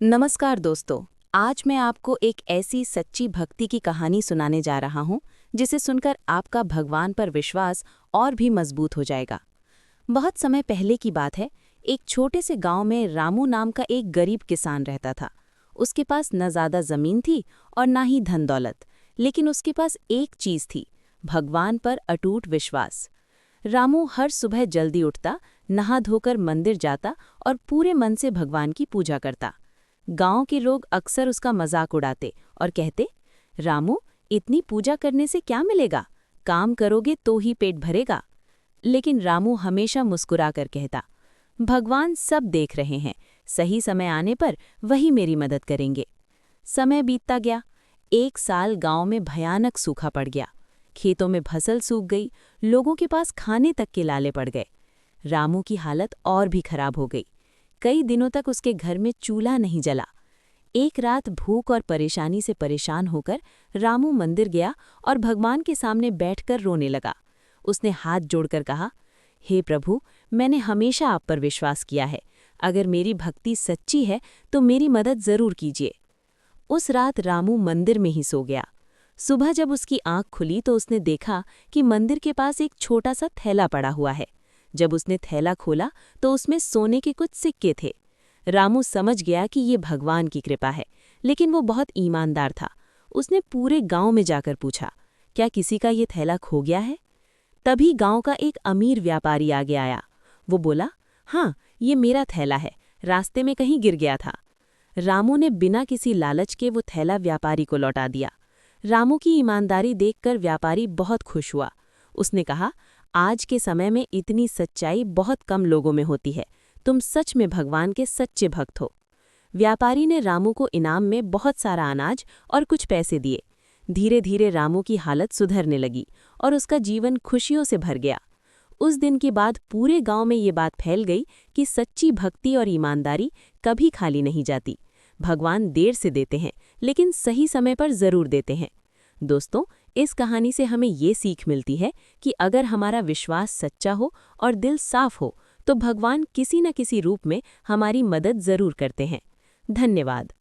नमस्कार दोस्तों। आज मैं आपको एक ऐसी सच्ची भक्ति की कहानी सुनाने जा रहा हूं जिसे सुनकर आपका भगवान पर विश्वास और भी मजबूत हो जाएगा। बहुत समय पहले की बात है। एक छोटे से गांव में रामू नाम का एक गरीब किसान रहता था। उसके पास न ज़्यादा ज़मीन थी और ना ही धन दौलत, लेकिन उसके पास एक चीज़ थी, भगवान पर अटूट विश्वास। रामू हर सुबह जल्दी उठता, नहा धोकर मंदिर जाता और पूरे मन से भगवान की पूजा करता। गांव के लोग अक्सर उसका मजाक उड़ाते और कहते, रामू, इतनी पूजा करने से क्या मिलेगा? काम करोगे तो ही पेट भरेगा। लेकिन रामू हमेशा मुस्कुराकर कहता, भगवान सब देख रहे हैं, सही समय आने पर वही मेरी मदद करेंगे। समय बीतता गया। एक साल गांव में भयानक सूखा पड़ गया। खेतों में फसल सूख गई, लोगों के पास खाने तक के लाले पड़ गए। रामू की हालत और भी खराब हो गई। कई दिनों तक उसके घर में चूल्हा नहीं जला। एक रात भूख और परेशानी से परेशान होकर रामू मंदिर गया और भगवान के सामने बैठकर रोने लगा। उसने हाथ जोड़कर कहा, हे प्रभु, मैंने हमेशा आप पर विश्वास किया है। अगर मेरी भक्ति सच्ची है तो मेरी मदद जरूर कीजिए। उस रात रामू मंदिर में ही सो गया। सुबह जब उसकी आंख खुली तो उसने देखा कि मंदिर के पास एक छोटा सा थैला पड़ा हुआ है। जब उसने थैला खोला तो उसमें सोने के कुछ सिक्के थे। रामू समझ गया कि ये भगवान की कृपा है, लेकिन वो बहुत ईमानदार था। उसने पूरे गांव में जाकर पूछा, क्या किसी का ये थैला खो गया है? तभी गांव का एक अमीर व्यापारी आगे आया। वो बोला, हाँ, ये मेरा थैला है, रास्ते में कहीं गिर गया था। रामू ने बिना किसी लालच के वो थैला व्यापारी को लौटा दिया। रामू की ईमानदारी देखकर व्यापारी बहुत खुश हुआ। उसने कहा, आज के समय में इतनी सच्चाई बहुत कम लोगों में होती है। तुम सच में भगवान के सच्चे भक्त हो। व्यापारी ने रामू को इनाम में बहुत सारा अनाज और कुछ पैसे दिए। धीरे धीरे रामू की हालत सुधरने लगी और उसका जीवन खुशियों से भर गया। उस दिन के बाद पूरे गांव में ये बात फैल गई कि सच्ची भक्ति और ईमानदारी कभी खाली नहीं जाती। भगवान देर से देते हैं, लेकिन सही समय पर जरूर देते हैं। दोस्तों, इस कहानी से हमें ये सीख मिलती है कि अगर हमारा विश्वास सच्चा हो और दिल साफ हो तो भगवान किसी न किसी रूप में हमारी मदद जरूर करते हैं। धन्यवाद।